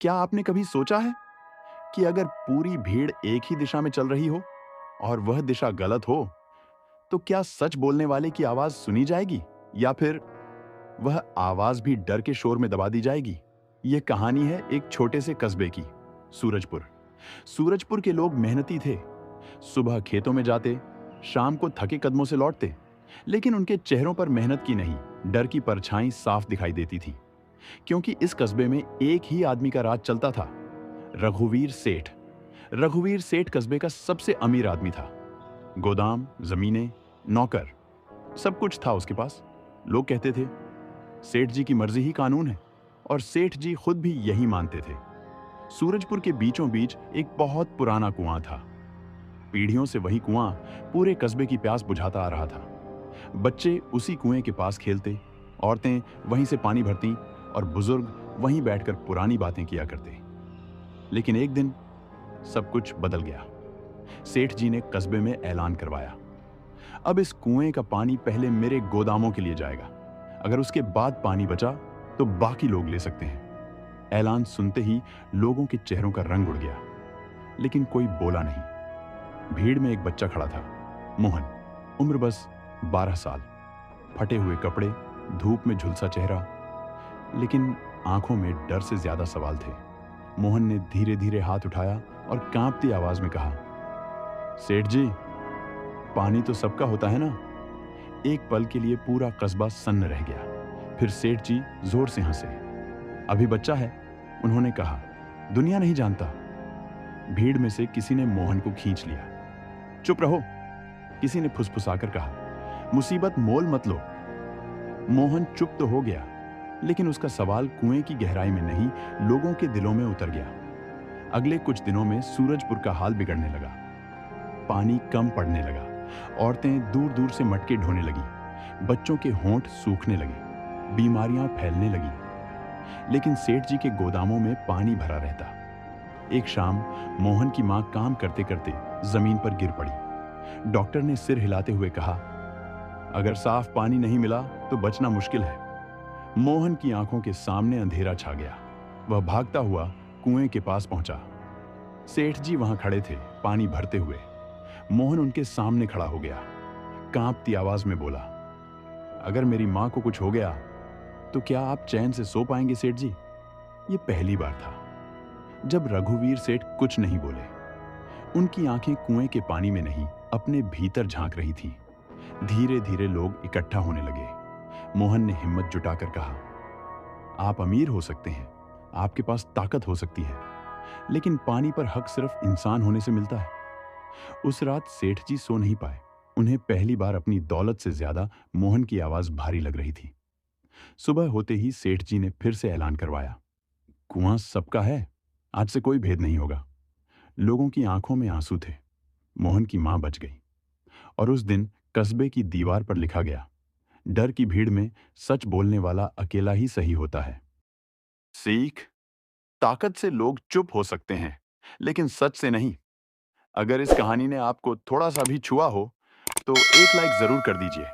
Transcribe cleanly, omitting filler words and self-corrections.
क्या आपने कभी सोचा है कि अगर पूरी भीड़ एक ही दिशा में चल रही हो और वह दिशा गलत हो, तो क्या सच बोलने वाले की आवाज सुनी जाएगी या फिर वह आवाज भी डर के शोर में दबा दी जाएगी? यह कहानी है एक छोटे से कस्बे की, सूरजपुर। सूरजपुर के लोग मेहनती थे। सुबह खेतों में जाते, शाम को थके कदमों से लौटते, लेकिन उनके चेहरों पर मेहनत की नहीं, डर की परछाई साफ दिखाई देती थी। क्योंकि इस कस्बे में एक ही आदमी का राज चलता था, रघुवीर सेठ। रघुवीर सेठ कस्बे का सबसे अमीर आदमी था। गोदाम, जमीनें, नौकर, सब कुछ था उसके पास। लोग कहते थे, सेठ जी की मर्जी ही कानून है, और सेठ जी खुद भी यही मानते थे। सूरजपुर के बीचों बीच एक बहुत पुराना कुआं था। पीढ़ियों से वही कुआं पूरे कस्बे की प्यास बुझाता आ रहा था। बच्चे उसी कुएं के पास खेलते, औरतें वहीं से पानी भरती और बुजुर्ग वहीं बैठकर पुरानी बातें किया करते। लेकिन एक दिन सब कुछ बदल गया। सेठ जी ने कस्बे में ऐलान करवाया, अब इस कुएं का पानी पहले मेरे गोदामों के लिए जाएगा। अगर उसके बाद पानी बचा तो बाकी लोग ले सकते हैं। ऐलान सुनते ही लोगों के चेहरों का रंग उड़ गया, लेकिन कोई बोला नहीं। भीड़ में एक बच्चा खड़ा था, मोहन। उम्र बस 12 साल। फटे हुए कपड़े, धूप में झुलसा चेहरा, लेकिन आंखों में डर से ज्यादा सवाल थे। मोहन ने धीरे धीरे हाथ उठाया और कांपती आवाज में कहा, सेठ जी, पानी तो सबका होता है ना? एक पल के लिए पूरा कस्बा सन्न रह गया। फिर सेठ जी जोर से हंसे। अभी बच्चा है, उन्होंने कहा, दुनिया नहीं जानता। भीड़ में से किसी ने मोहन को खींच लिया। चुप रहो, किसी ने फुसफुसाकर कहा, मुसीबत मोल मत लो। मोहन चुप तो हो गया, लेकिन उसका सवाल कुएं की गहराई में नहीं, लोगों के दिलों में उतर गया। अगले कुछ दिनों में सूरजपुर का हाल बिगड़ने लगा। पानी कम पड़ने लगा, औरतें दूर दूर से मटके ढोने लगी, बच्चों के होंठ सूखने लगे, बीमारियां फैलने लगी। लेकिन सेठ जी के गोदामों में पानी भरा रहता। एक शाम मोहन की मां काम करते करते जमीन पर गिर पड़ी। डॉक्टर ने सिर हिलाते हुए कहा, अगर साफ पानी नहीं मिला तो बचना मुश्किल है। मोहन की आंखों के सामने अंधेरा छा गया। वह भागता हुआ कुएं के पास पहुंचा। सेठ जी वहां खड़े थे, पानी भरते हुए। मोहन उनके सामने खड़ा हो गया, कांपती आवाज में बोला, अगर मेरी मां को कुछ हो गया तो क्या आप चैन से सो पाएंगे सेठ जी? ये पहली बार था जब रघुवीर सेठ कुछ नहीं बोले। उनकी आंखें कुएं के पानी में नहीं, अपने भीतर झांक रही थीं। धीरे धीरे लोग इकट्ठा होने लगे। मोहन ने हिम्मत जुटाकर कहा, आप अमीर हो सकते हैं, आपके पास ताकत हो सकती है, लेकिन पानी पर हक सिर्फ इंसान होने से मिलता है। उस रात सेठ जी सो नहीं पाए। उन्हें पहली बार अपनी दौलत से ज्यादा मोहन की आवाज भारी लग रही थी। सुबह होते ही सेठ जी ने फिर से ऐलान करवाया, कुआं सबका है, आज से कोई भेद नहीं होगा। लोगों की आंखों में आंसू थे। मोहन की मां बच गई, और उस दिन कस्बे की दीवार पर लिखा गया, डर की भीड़ में सच बोलने वाला अकेला ही सही होता है। सीख, ताकत से लोग चुप हो सकते हैं, लेकिन सच से नहीं। अगर इस कहानी ने आपको थोड़ा सा भी छुआ हो तो एक लाइक जरूर कर दीजिए।